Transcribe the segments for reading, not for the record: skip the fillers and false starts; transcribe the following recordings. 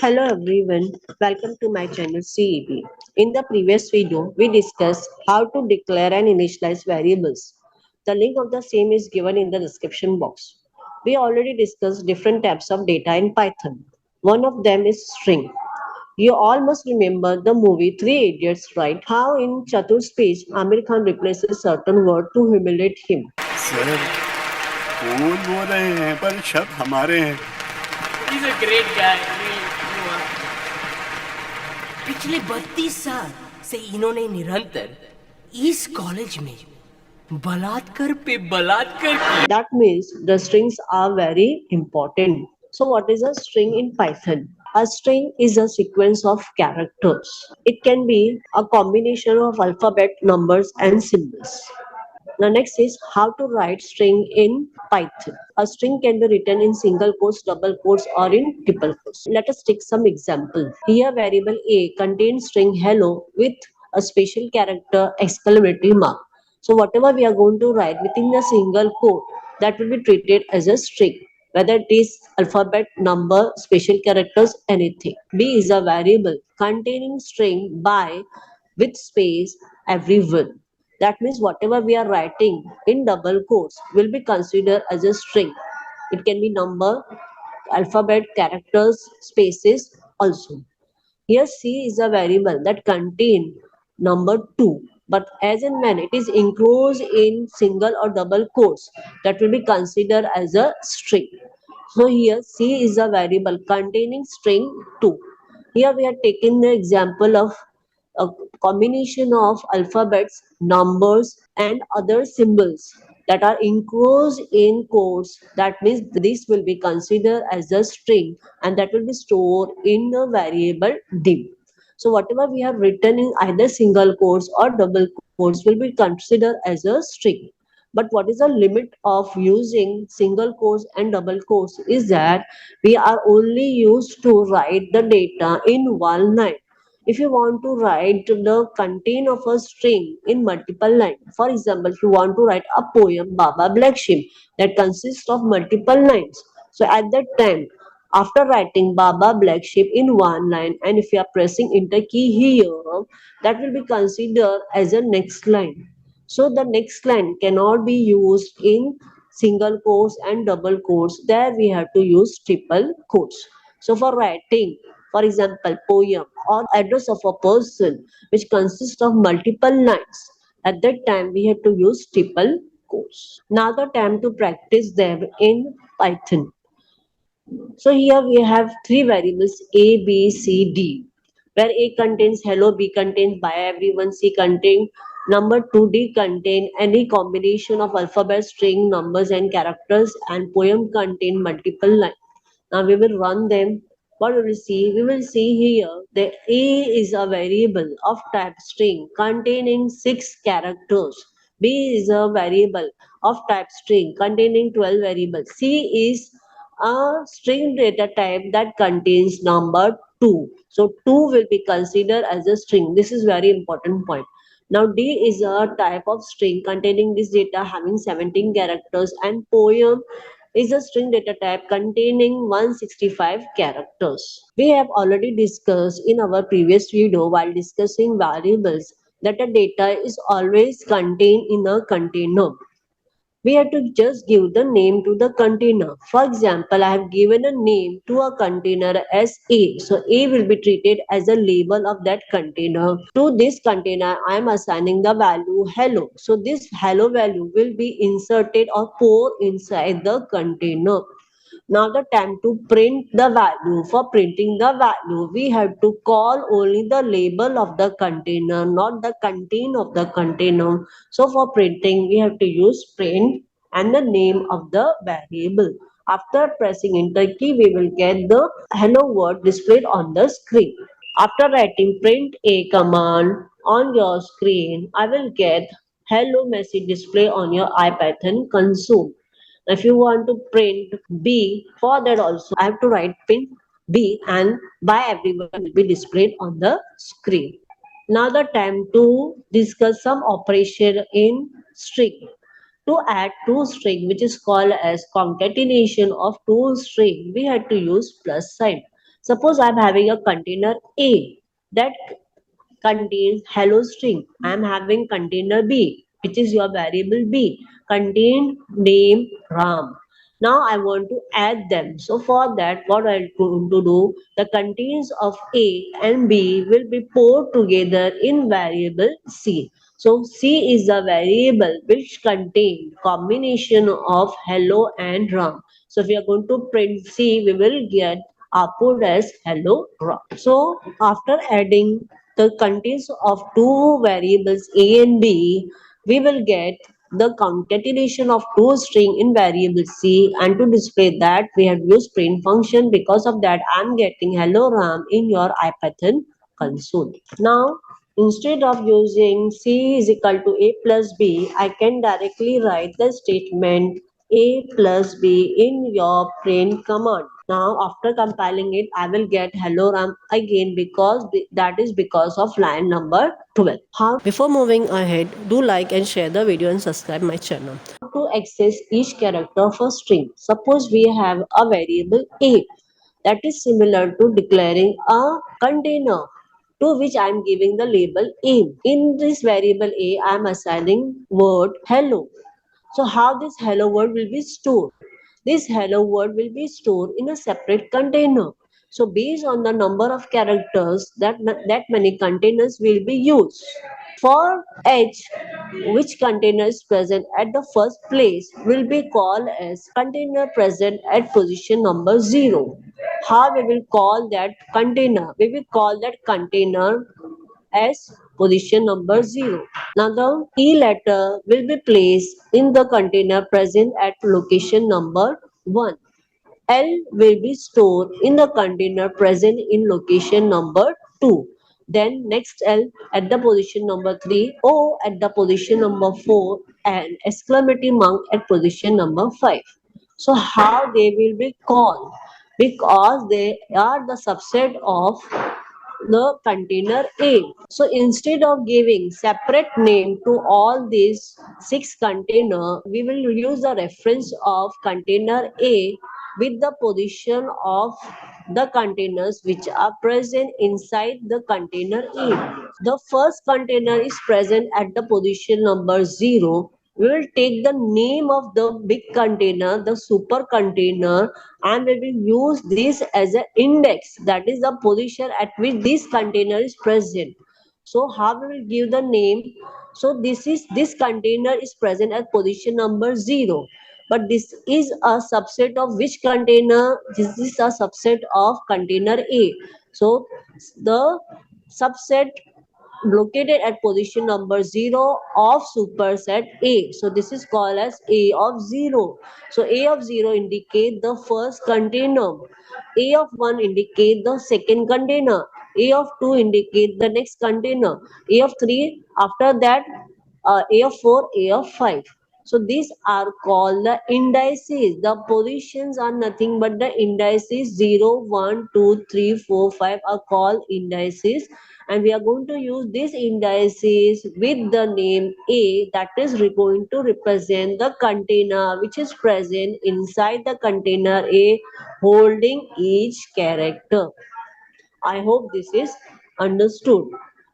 Hello everyone, welcome to my channel CEB. In the previous video, we discussed how to declare and initialize variables. The link of the same is given in the description box. We already discussed different types of data in Python. One of them is string. You all must remember the movie Three Idiots, right? How in Chatur's speech, Amir Khan replaces certain word to humiliate him. Sir कौन बोल रहे हैं पर शब्द हमारे हैं He's a great guy. Really, you are. पिछले 32 साल से इन्होंने निरंतर इस कॉलेज में बलात्कार पे बलात्कार किया. That means the strings are very important. So, what is a string in Python? A string is a sequence of characters. It can be a combination of alphabet, numbers, and symbols. The next is how to write string in Python. A string can be written in single quotes, double quotes, or in triple quotes. Let us take some example. Here variable A contains string hello with a special character exclamatory mark. So whatever we are going to write within a single quote, that will be treated as a string, whether it is alphabet, number, special characters, anything. B is a variable containing string by with space everyone. That means whatever we are writing in double quotes will be considered as a string. It can be number, alphabet, characters, spaces also. Here C is a variable that contain number 2. But as and when it is enclosed in single or double quotes, that will be considered as a string. So here C is a variable containing string 2. Here we are taking the example of a combination of alphabets, numbers, and other symbols that are enclosed in quotes. That means this will be considered as a string and that will be stored in a variable div. So whatever we have written in either single quotes or double quotes will be considered as a string. But what is the limit of using single quotes and double quotes is that we are only used to write the data in one line. If you want to write the content of a string in multiple lines, for example, if you want to write a poem Baba Black Sheep that consists of multiple lines, so at that time, after writing Baba Black Sheep in one line, and if you are pressing enter key here, that will be considered as a next line. So the next line cannot be used in single quotes and double quotes. There we have to use triple quotes. So for writing, for example, poem or address of a person which consists of multiple lines, at that time we have to use triple quotes. Now the time to practice them in Python. So here we have three variables A, B, C, D, where A contains hello, B contains by everyone, C contains number 2, D contain any combination of alphabet, string, numbers and characters, and poem contain multiple lines. Now we will run them. What we will see? We will see here that A is a variable of type string containing 6 characters. B is a variable of type string containing 12 variables. C is a string data type that contains number 2. So 2 will be considered as a string. This is very important point. Now D is a type of string containing this data having 17 characters, and poem is a string data type containing 165 characters. We have already discussed in our previous video while discussing variables that a data is always contained in a container. We have to just give the name to the container. For example, I have given a name to a container as A. So A will be treated as a label of that container. To this container, I am assigning the value hello. So this hello value will be inserted or poured inside the container. Now the time to print the value. For printing the value, we have to call only the label of the container, not the content of the container. So for printing, we have to use print and the name of the variable. After pressing enter key, we will get the hello word displayed on the screen. After writing print a command on your screen, I will get hello message display on your IPython console. If you want to print B, for that also I have to write print B and by everyone will be displayed on the screen. Now the time to discuss some operation in string. To add two string, which is called as concatenation of two string, we had to use plus sign. Suppose I'm having a container A that contains hello string. I am having container B, which is your variable B, contain name Ram. Now I want to add them. So for that, what I'm going to do, the contains of A and B will be poured together in variable C. So C is the variable which contain combination of hello and Ram. So if we are going to print C, we will get output as hello Ram. So after adding the contents of two variables A and B, we will get the concatenation of two string in variable C, and to display that we have used print function. Because of that, I am getting hello Ram in your IPython console. Now instead of using C is equal to A plus B, I can directly write the statement A plus B in your print command. Now after compiling it, I will get hello Ram again, because that is because of line number 12. How Before moving ahead, do like and share the video and subscribe my channel. to access each character of a string? Suppose we have a variable A that is similar to declaring a container to which I am giving the label A. In this variable A, I am assigning word hello. So how this hello word will be stored? This hello word will be stored in a separate container. So based on the number of characters, that many containers will be used. For H, which container is present at the first place will be called as container present at position number 0. How we will call that container? We will call that container as position number 0. Now the E letter will be placed in the container present at location number 1. L will be stored in the container present in location number 2. Then next L at the position number 3, O at the position number 4, and exclamation mark at position number 5. So how they will be called? Because they are the subset of the container A. So instead of giving separate name to all these 6 container, we will use the reference of container A with the position of the containers which are present inside the container A. The first container is present at the position number 0. We will take the name of the big container, the super container, and we will use this as an index, that is the position at which this container is present. So how we will give the name? So this container is present at position number 0, but this is a subset of which container? This is a subset of container A. So the subset located at position number 0 of superset A. So this is called as A of 0. So A of 0 indicate the first container. A of 1 indicate the second container. A of 2 indicate the next container. A of 3 after that, A of 4, A of 5. So these are called the indices. The positions are nothing but the indices 0, 1, 2, 3, 4, 5 are called indices, and we are going to use these indices with the name A, that is going to represent the container which is present inside the container A holding each character. I hope this is understood.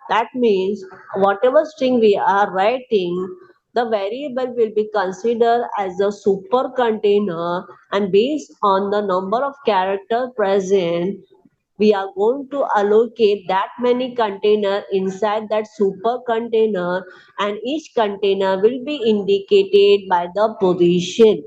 That means whatever string we are writing, the variable will be considered as a super container, and based on the number of characters present, we are going to allocate that many container inside that super container, and each container will be indicated by the position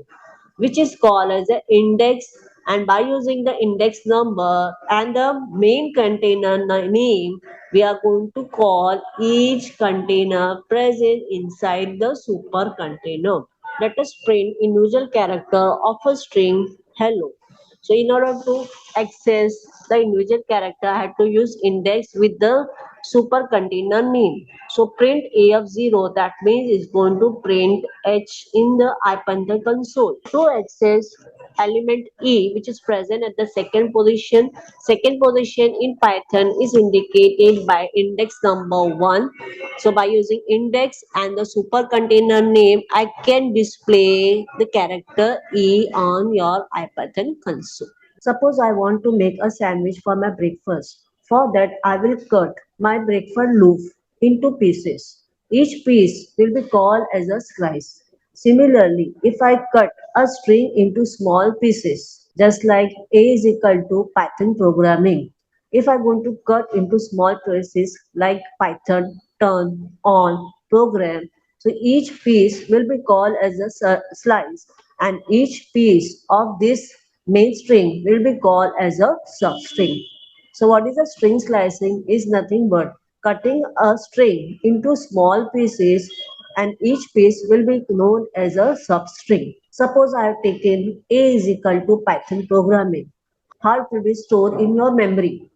which is called as the index, and by using the index number and the main container name, we are going to call each container present inside the super container. Let us print individual character of a string hello. So in order to access the individual character, I had to use index with the super container name. So print A of 0, that means it's going to print H in the IPython console. To access element E, which is present at the second position in Python is indicated by index number 1. So by using index and the super container name, I can display the character E on your IPython console. Suppose I want to make a sandwich for my breakfast. For that, I will cut my breakfast loaf into pieces. Each piece will be called as a slice. Similarly, if I cut a string into small pieces, just like A is equal to Python programming. If I'm going to cut into small pieces like Python, turn, on, program, so each piece will be called as a slice, and each piece of this main string will be called as a substring. So what is a string slicing is nothing but cutting a string into small pieces, and each piece will be known as a substring. Suppose I have taken A is equal to Python programming. How it will be stored in your memory?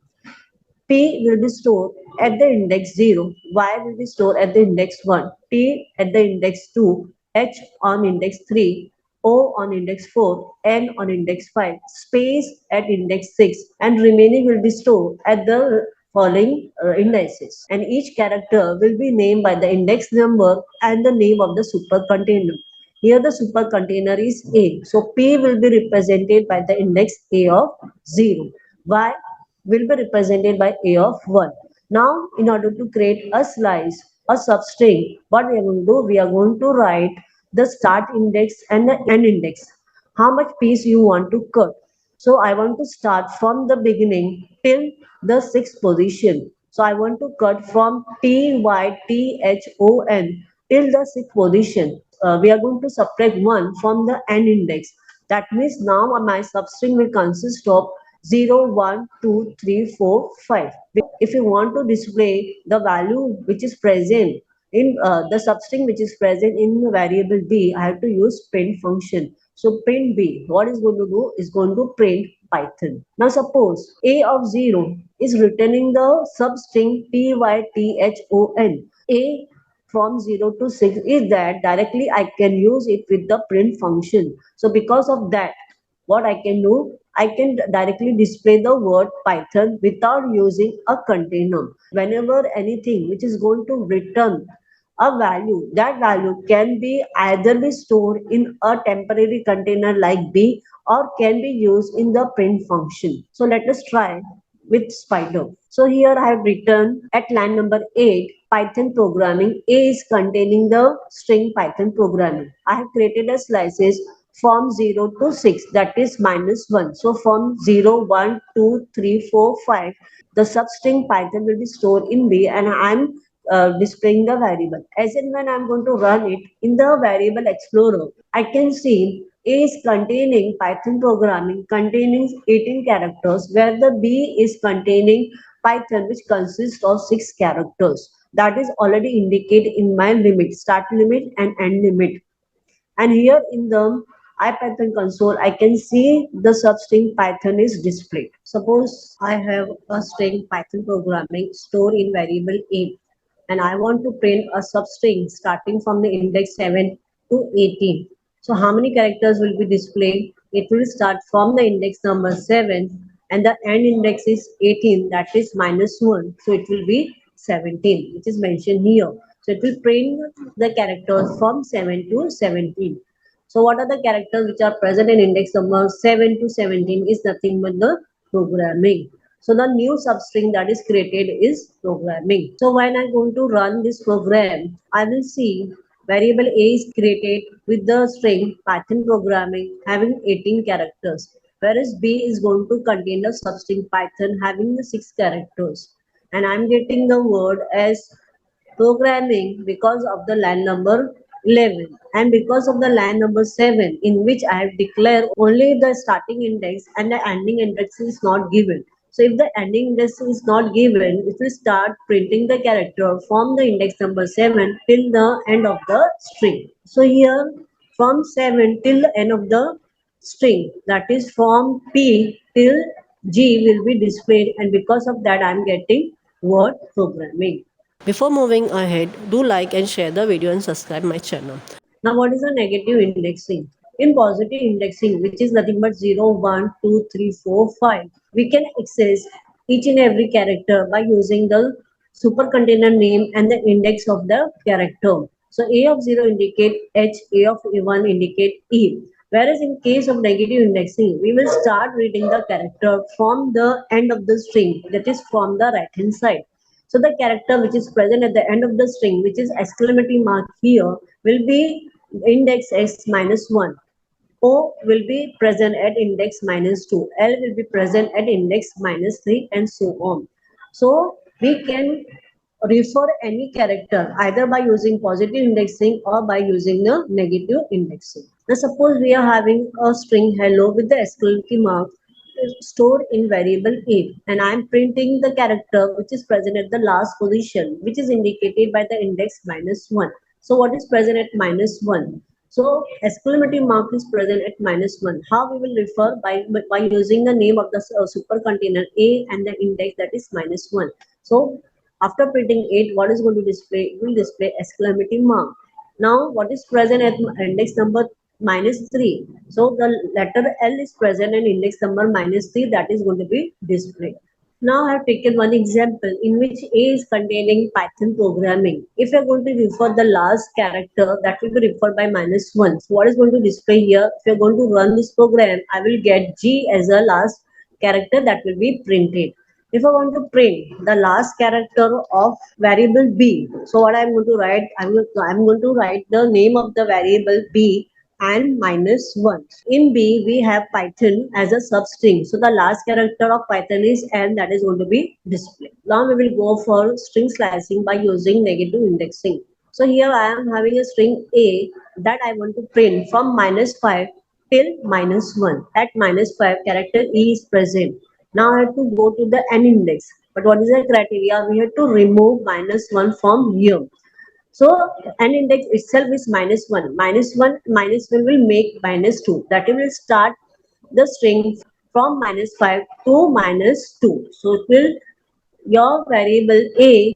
P will be stored at the index 0, Y will be stored at the index 1, T at the index 2, H on index 3, O on index 4, N on index 5, space at index 6, and remaining will be stored at the following indices. And each character will be named by the index number and the name of the super container. Here the super container is A. So P will be represented by the index A of 0. Y will be represented by A of 1. Now, in order to create a slice, a substring, what we are going to do? We are going to write the start index and the end index. How much piece you want to cut. So, I want to start from the beginning till the sixth position. So, I want to cut from TYTHON till the sixth position. We are going to subtract 1 from the end index. That means now my substring will consist of 0, 1, 2, 3, 4, 5. If you want to display the value which is present in the substring which is present in the variable b, I have to use print function. So print b, what is going to do is going to print Python. Now suppose a of 0 is returning the substring python. A from 0 to 6 is that directly I can use it with the print function. So because of that, what I can do, I can directly display the word Python without using a container. Whenever anything which is going to return a value, that value can be either be stored in a temporary container like B or can be used in the print function. So let us try with Spider. So here I have written at line number 8 Python programming. A is containing the string Python programming. I have created a slices from 0 to 6, that is minus 1. So from 0, 1, 2, 3, 4, 5, the substring Python will be stored in B, and I'm displaying the variable. As in when I'm going to run it in the variable explorer, I can see A is containing Python programming containing 18 characters, where the B is containing Python which consists of 6 characters. That is already indicated in my limit, start limit and end limit. And here in the IPython console, I can see the substring Python is displayed. Suppose I have a string Python programming stored in variable A, and I want to print a substring starting from the index 7 to 18. So how many characters will be displayed? It will start from the index number 7 and the end index is 18, that is minus 1. So it will be 17, which is mentioned here. So it will print the characters from 7 to 17. So what are the characters which are present in index number 7 to 17 is nothing but the programming. So the new substring that is created is programming. So when I'm going to run this program, I will see variable A is created with the string Python programming having 18 characters, whereas B is going to contain the substring Python having the 6 characters. And I'm getting the word as programming because of the line number 11 and because of the line number 7, in which I have declared only the starting index and the ending index is not given. So if the ending index is not given, it will start printing the character from the index number 7 till the end of the string. So here from 7 till the end of the string, that is from P till G will be displayed, and because of that I am getting word programming. Before moving ahead, do like and share the video and subscribe my channel. Now, what is a negative indexing? In positive indexing, which is nothing but 0, 1, 2, 3, 4, 5, we can access each and every character by using the super container name and the index of the character. So, A of 0 indicate H, A of 1 indicate E. Whereas in case of negative indexing, we will start reading the character from the end of the string, that is from the right hand side. So the character which is present at the end of the string, which is exclamation mark here, will be index x minus 1. O will be present at index minus 2. L will be present at index minus 3 and so on. So we can refer any character either by using positive indexing or by using the negative indexing. Now suppose we are having a string hello with the exclamation mark stored in variable a, and I am printing the character which is present at the last position, which is indicated by the index minus 1. So what is present at minus 1? So exclamation mark is present at minus 1. How we will refer? By using the name of the super container a and the index, that is minus 1. So after printing 8, what is going to display? It will display exclamation mark. Now what is present at index number minus 3? So the letter L is present and index number minus 3, that is going to be displayed. Now I have taken one example in which A is containing Python programming. If you are going to refer the last character, that will be referred by minus 1. So what is going to display here? If you are going to run this program, I will get G as a last character that will be printed. If I want to print the last character of variable B, so what I'm going to write, I'm going to write the name of the variable B and minus 1. In B, we have Python as a substring. So the last character of Python is N, that is going to be displayed. Now we will go for string slicing by using negative indexing. So here I am having a string A that I want to print from minus 5 till minus 1. At minus 5, character E is present. Now I have to go to the N index. But what is the criteria? We have to remove minus 1 from here. So N index itself is minus 1. Minus 1, minus 1 will make minus 2. That will start the string from minus 5 to minus 2. So it will, your variable A,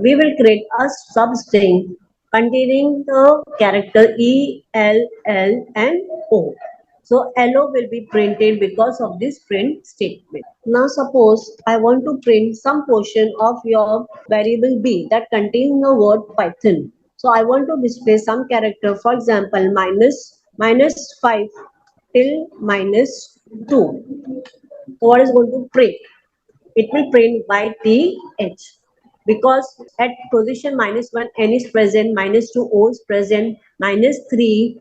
we will create a substring containing the character E, L, L and O. So LO will be printed because of this print statement. Now suppose I want to print some portion of your variable B that contains the word Python. So I want to display some character, for example, minus 5 till minus 2. So what is going to print? It will print by TH, because at position minus 1 N is present, minus 2 O is present, minus 3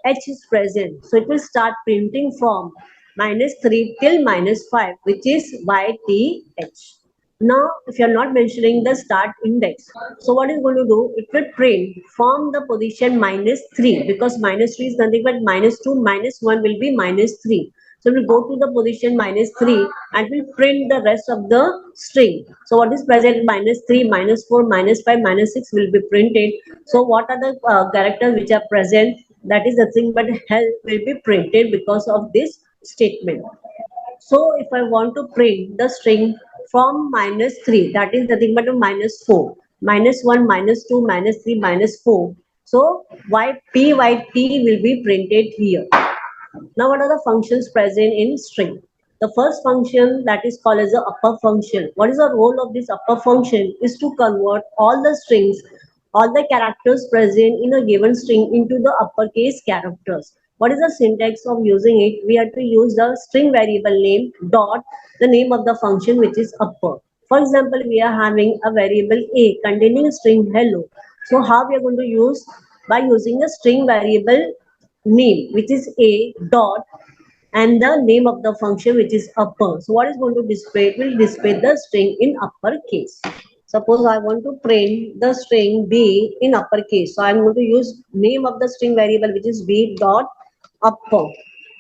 H is present. So it will start printing from minus 3 till minus 5, which is by TH. Now, if you are not mentioning the start index, so what is going to do? It will print from the position minus 3, because minus 3 is nothing but minus 2, minus 1 will be minus 3. So we'll go to the position minus 3 and we'll print the rest of the string. So what is present? Minus 3, minus 4, minus 5, minus 6 will be printed. So what are the characters which are present? That is the thing, but hell will be printed because of this statement. So if I want to print the string from minus 3, that is nothing but a minus 4, minus 1, minus 2, minus 3, minus 4. So PYT will be printed here. Now what are the functions present in string? The first function, that is called as the upper function. What is the role of this upper function? Is to convert all the strings, all the characters present in a given string into the uppercase characters. What is the syntax of using it? We have to use the string variable name dot the name of the function which is upper. For example, we are having a variable A containing a string hello. So how we are going to use? By using the string variable name which is A dot and the name of the function which is upper. So what is going to display? It will display the string in uppercase. Suppose I want to print the string B in uppercase. So I am going to use name of the string variable which is B dot upper.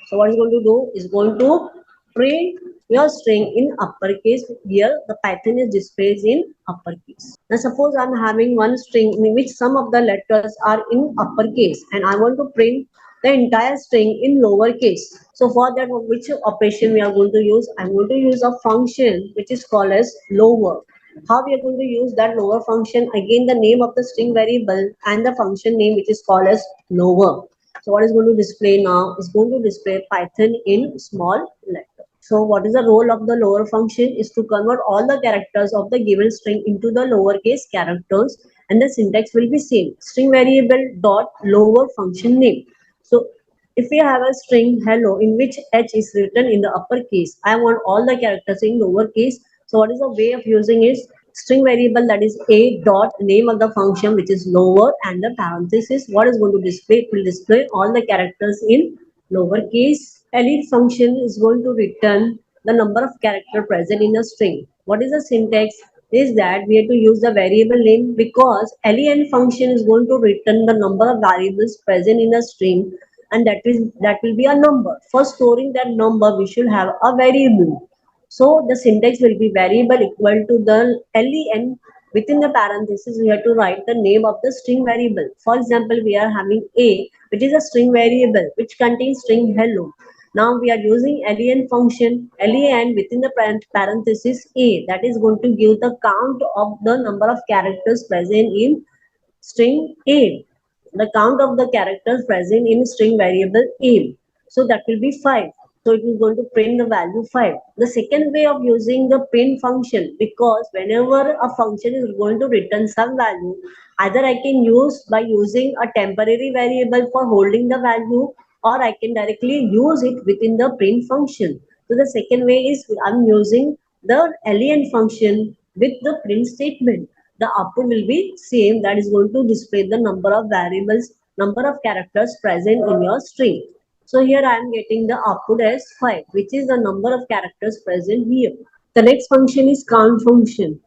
So what is going to do? Is going to print your string in uppercase. Here the Python is displayed in uppercase. Now suppose I am having one string in which some of the letters are in uppercase and I want to print the entire string in lowercase. So for that, which operation we are going to use? I'm going to use a function which is called as lower. How we are going to use that lower function? Again, the name of the string variable and the function name which is called as lower. So what is going to display now? Is going to display Python in small letter. So what is the role of the lower function? Is to convert all the characters of the given string into the lowercase characters, and the syntax will be same. String variable dot lower function name. So If we have a string hello in which H is written in the uppercase, I want all the characters in lowercase. So what is the way of using is string variable, that is a dot name of the function which is lower, and the parenthesis what is going to display, it will display all the characters in lowercase. Elite function is going to return the number of character present in a string. What is the syntax? Is that we have to use the variable name, because len function is going to return the number of variables present in a string, and that will be a number. For storing that number, we should have a variable. So the syntax will be variable equal to the len. Within the parenthesis, we have to write the name of the string variable. For example, we are having a, which is a string variable which contains string hello. Now we are using len function, len within the parenthesis a, that is going to give the count of the number of characters present in string a, the count of the characters present in string variable a. So that will be 5. So it is going to print the value 5. The second way of using the print function, because whenever a function is going to return some value, either I can use by using a temporary variable for holding the value, or I can directly use it within the print function. So the second way is I'm using the len function with the print statement. The output will be same, that is going to display the number of variables, number of characters present in your string. So here I am getting the output as 5, which is the number of characters present here. The next function is count function.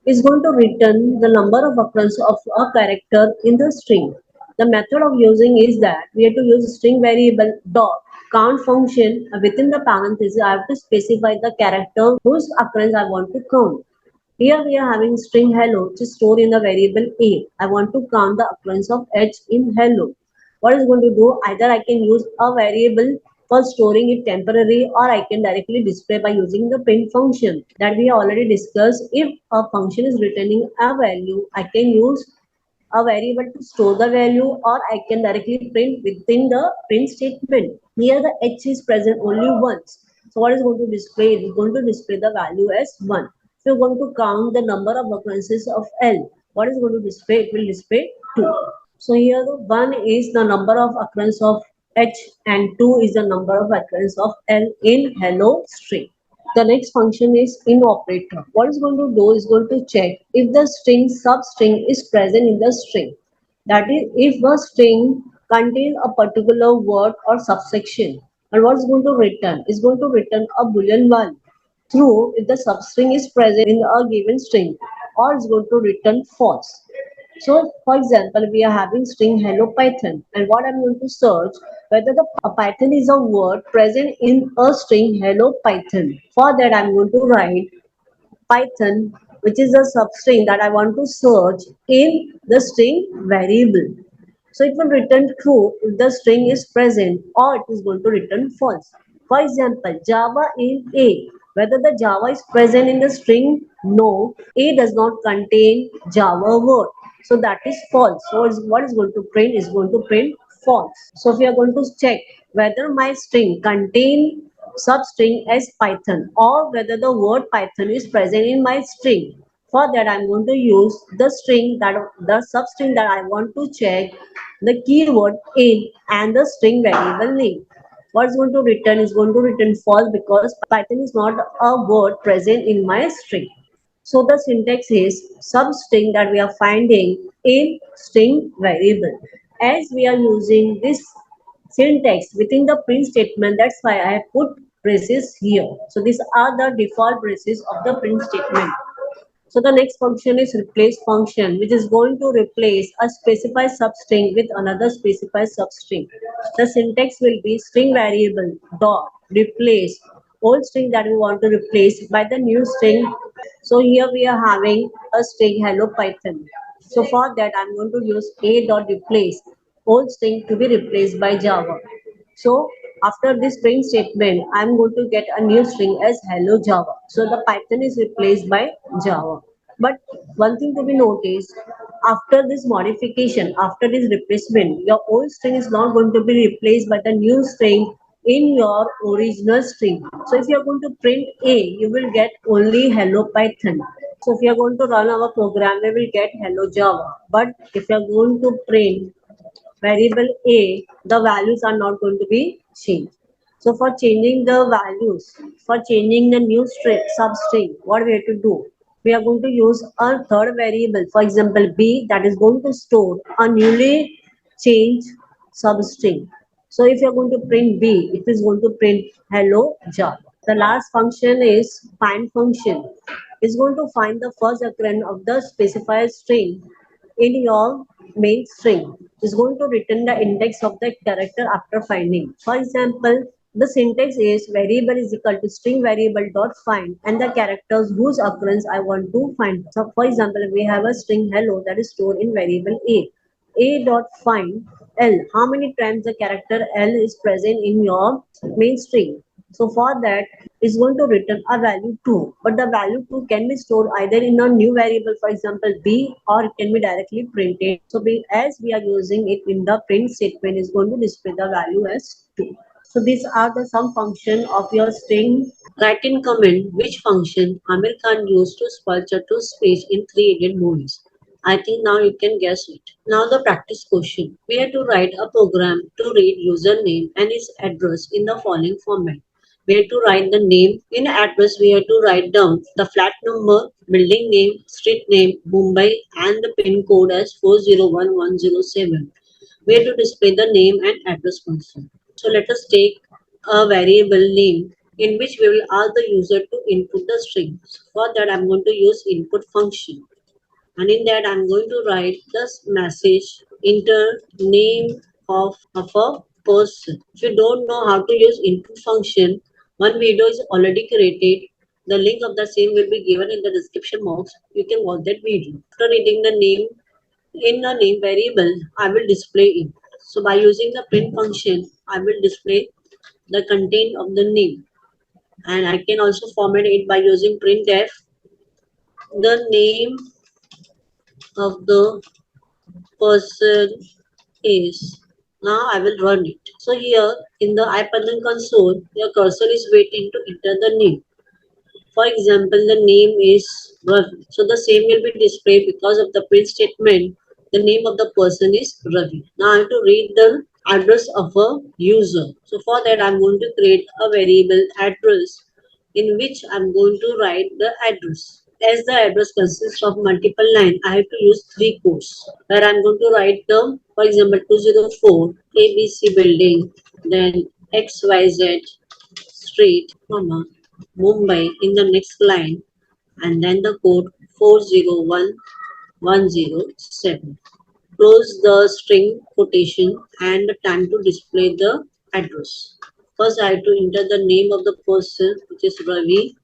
Is going to return the number of occurrence of a character in the string. The method of using is that we have to use string variable dot count function. Within the parenthesis, I have to specify the character whose occurrence I want to count. Here we are having string hello, which is stored in the variable a. I want to count the occurrence of h in hello. What is going to do? Either I can use a variable for storing it temporarily, or I can directly display by using the print function that we already discussed. If a function is returning a value, I can use a variable to store the value, or I can directly print within the print statement. Here the h is present only once. So what is going to display? It is going to display the value as 1. So you're going to count the number of occurrences of L. What is going to display? It will display 2. So here the 1 is the number of occurrence of H, and 2 is the number of occurrence of L in hello string. The next function is in operator. What it's going to do is going to check if the string substring is present in the string. That is, if the string contains a particular word or subsection, and what it's going to return is going to return a boolean value. True if the substring is present in a given string, or it's going to return false. So, for example, we are having string hello Python, and what I'm going to search whether the Python is a word present in a string hello Python. For that, I'm going to write Python, which is a substring that I want to search in the string variable. So it will return true if the string is present, or it is going to return false. For example, Java in A. Whether the Java is present in the string, no. A does not contain Java word. So that is false. So what is going to print is going to print false. So if we are going to check whether my string contain substring as Python, or whether the word Python is present in my string. For that, I'm going to use the string that the substring that I want to check, the keyword in, and the string variable name. What's going to return is going to return false, because Python is not a word present in my string. So the syntax is substring that we are finding in string variable. As we are using this syntax within the print statement, that's why I have put braces here. So these are the default braces of the print statement. So the next function is replace function, which is going to replace a specified substring with another specified substring. The syntax will be string variable dot replace old string that we want to replace by the new string. So here we are having a string hello Python. So for that I'm going to use a dot replace old string to be replaced by Java. So after this print statement, I'm going to get a new string as hello Java. So the Python is replaced by Java. But one thing to be noticed, after this modification, after this replacement, your old string is not going to be replaced by the new string in your original string. So if you are going to print A, you will get only hello Python. So if you are going to run our program, we will get hello Java. But if you are going to print variable A, the values are not going to be changed. So for changing the values, for changing the new string, substring, what we have to do? We are going to use a third variable, for example, B, that is going to store a newly changed substring. So if you're going to print B, it is going to print hello Java. The last function is find function. It's going to find the first occurrence of the specified string in your main string. It's going to return the index of the character after finding. For example, the syntax is variable is equal to string variable dot find and the characters whose occurrence I want to find. So for example, we have a string hello that is stored in variable A. A dot find L. How many times the character L is present in your main string? So for that, it's going to return a value 2. But the value 2 can be stored either in a new variable, for example, B, or it can be directly printed. So as we are using it in the print statement, it's going to display the value as 2. So these are the some function of your string. Write in comment which function Amir Khan used to spoil Chatu's speech in Three Indian movies. I think now you can guess it. Now the practice question. We have to write a program to read username and its address in the following format. We have to write the name. In address, we have to write down the flat number, building name, street name, Mumbai, and the pin code as 401107. We have to display the name and address function. So let us take a variable name in which we will ask the user to input the string. For that, I'm going to use input function, and in that I'm going to write this message enter name of a person. If you don't know how to use input function, one video is already created. The link of the same will be given in the description box. You can watch that video. After reading the name in a name variable, I will display it. So by using the print function, I will display the content of the name, and I can also format it by using printf the name of the person is. Now I will run it. So here in the IPython console, your cursor is waiting to enter the name. For example, the name is Ravi. So the same will be displayed because of the print statement. The name of the person is Ravi. Now I have to read the address of a user. So for that I'm going to create a variable address in which I'm going to write the address. As the address consists of multiple lines, I have to use three quotes where I'm going to write the, for example, 204 ABC building, then XYZ street, comma, Mumbai in the next line, and then the code 401107. Close the string quotation and the time to display the address. First, I have to enter the name of the person, which is Ravi,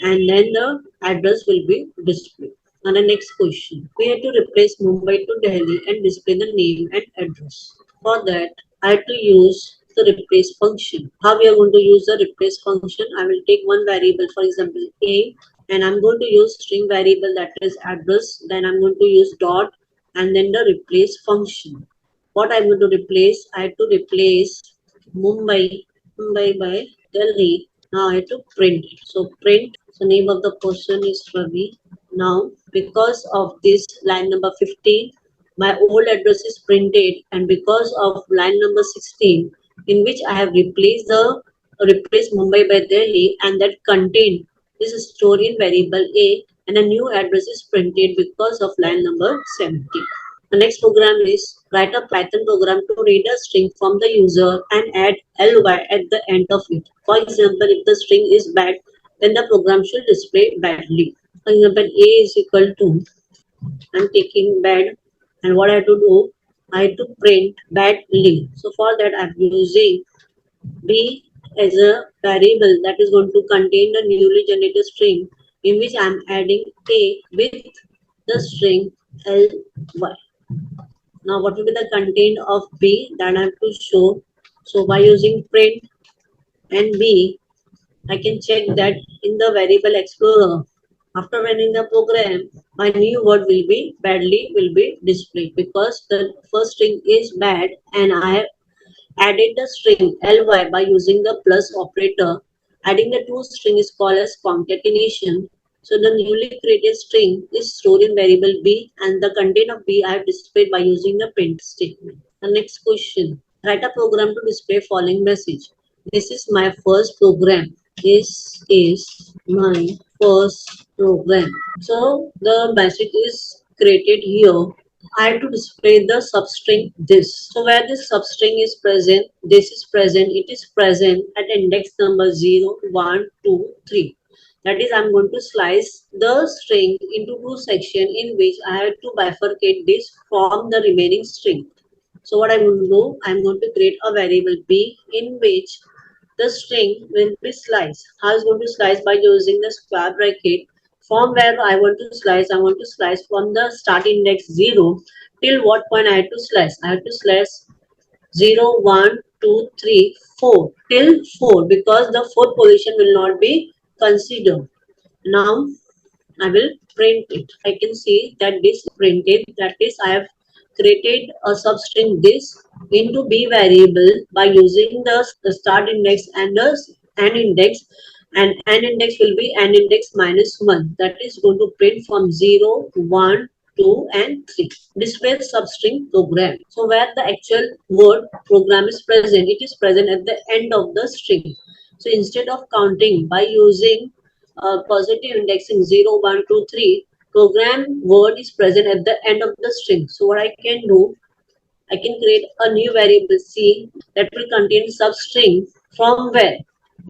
and then the address will be displayed. And the next question, we have to replace Mumbai to Delhi and display the name and address. For that, I have to use the replace function. How we are going to use the replace function? I will take one variable, for example, A, and I'm going to use string variable that is address. Then I'm going to use dot and then the replace function. What I'm going to replace? I have to replace Mumbai by Delhi. Now I have to print it. So print. So name of the person is Ravi. Now because of this line number 15, my old address is printed, and because of line number 16, in which I have replaced Mumbai by Delhi, and that content is stored in variable A, and a new address is printed because of line number 17. The next program is write a Python program to read a string from the user and add ly at the end of it. For example, if the string is bad, then the program should display badly. For example, A is equal to, I'm taking bad, and what I have to do, I have to print badly. So for that, I'm using B as a variable that is going to contain the newly generated string in which I'm adding A with the string ly. Now, what will be the content of B that I have to show? So, by using print and B, I can check that in the variable explorer. After running the program, my new word will be displayed because the first string is bad, and I have added the string ly by using the plus operator. Adding the two string is called as concatenation. So the newly created string is stored in variable B, and the content of B I have displayed by using the print statement. The next question. Write a program to display following message. This is my first program. This is my first program. So the message is created here. I have to display the substring this. So where this substring is present, this is present, it is present at index number 0, 1, 2, 3. That is, I'm going to slice the string into two sections in which I have to bifurcate this from the remaining string. So what I'm going to do, I'm going to create a variable b in which the string will be sliced. How is going to slice? By using the square bracket. From where I want to slice, I want to slice from the start index 0 till what point I have to slice. I have to slice 0, 1, 2, 3, 4 till 4 because the fourth position will not be considered. Now I will print it. I can see that this printed, that is I have created a substring this into b variable by using the start index and the end index, and end index will be end index minus 1, that is going to print from 0, 1, 2 and 3. Display substring program. So where the actual word program is present, it is present at the end of the string. So instead of counting by using positive indexing 0, 1, 2, 3, program word is present at the end of the string. So what I can do, I can create a new variable c that will contain substring from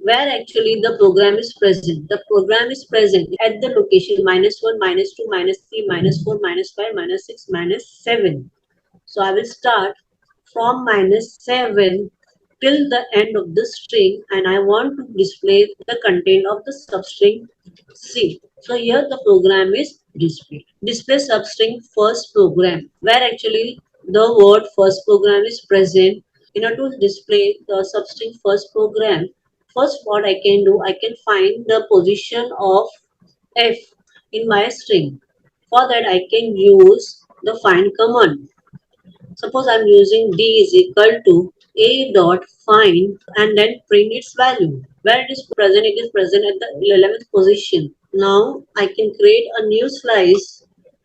where actually the program is present. The program is present at the location -1, -2, -3, -4, -5, -6, -7. So I will start from -7 till the end of the string, and I want to display the content of the substring C. So here the program is displayed. Display substring first program, where actually the word first program is present. In order to display the substring first program, first what I can do, I can find the position of F in my string. For that I can use the find command. Suppose I'm using d is equal to a dot find and then print its value. Where it is present at the 11th position. Now I can create a new slice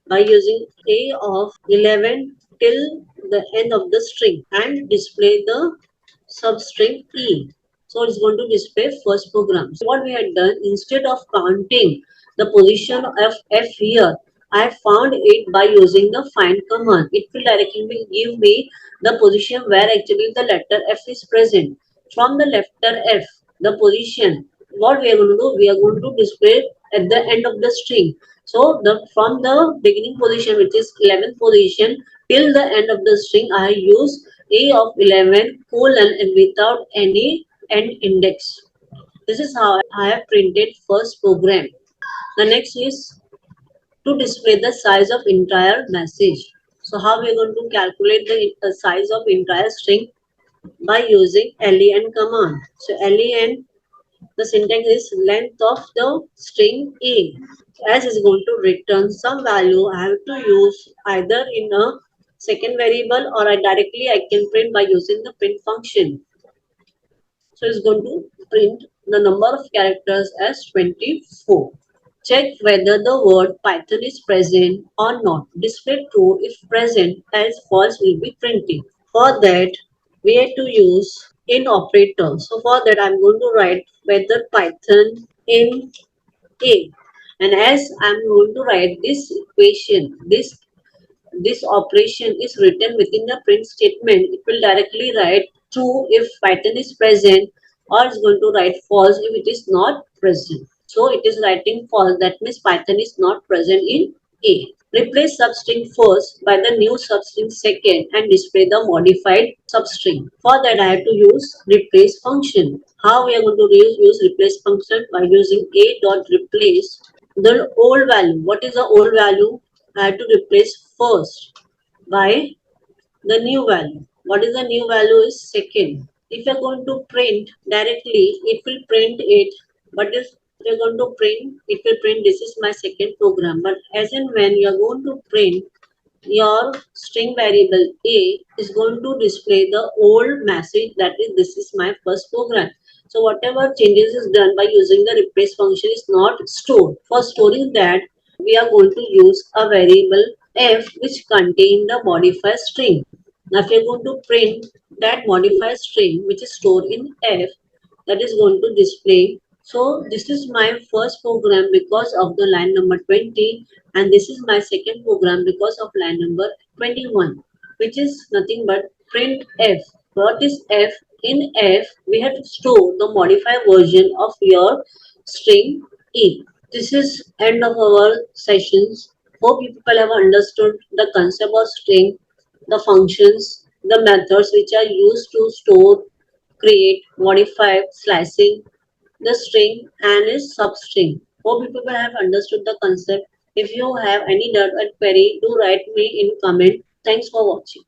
by using a of 11 till the end of the string and display the substring e. So it's going to display first program. So what we had done, instead of counting the position of f here, I found it by using the find command. It will directly give me the position where actually the letter f is present. From the letter f, the position, what we are going to do, we are going to display at the end of the string. So the from the beginning position, which is 11th position, till the end of the string, I use a of 11 colon and without any end index. This is how I have printed first program. The next is to display the size of entire message. So how we are going to calculate the size of entire string? By using len command. So len, the syntax is length of the string A. As is going to return some value, I have to use either in a second variable or I can print by using the print function. So it's going to print the number of characters as 24. Check whether the word Python is present or not. Display true if present, else false will be printed. For that, we have to use in operator. So for that, I'm going to write whether Python in A. And as I'm going to write this equation, this operation is written within the print statement, it will directly write true if Python is present, or it's going to write false if it is not present. So it is writing false, that means Python is not present in A. Replace substring first by the new substring second and display the modified substring. For that I have to use replace function. How we are going to use replace function? By using a dot replace the old value. What is the old value? I have to replace first by the new value. What is the new value is second. If you are going to print directly, it will print it. But if you are going to print, it will print this is my second program. But as and when you are going to print, your string variable A is going to display the old message, that is this is my first program. So whatever changes is done by using the replace function is not stored. For storing that, we are going to use a variable f which contain the modifier string. Now, if you're going to print that modified string which is stored in F, that is going to display. So, this is my first program because of the line number 20, and this is my second program because of line number 21, which is nothing but print F. What is F? In F, we have to store the modified version of your string E. This is end of our sessions. Hope you people have understood the concept of string, the functions, the methods which are used to store, create, modify, slicing the string and its substring. Hope you people have understood the concept. If you have any doubt or query, do write me in comment. Thanks for watching.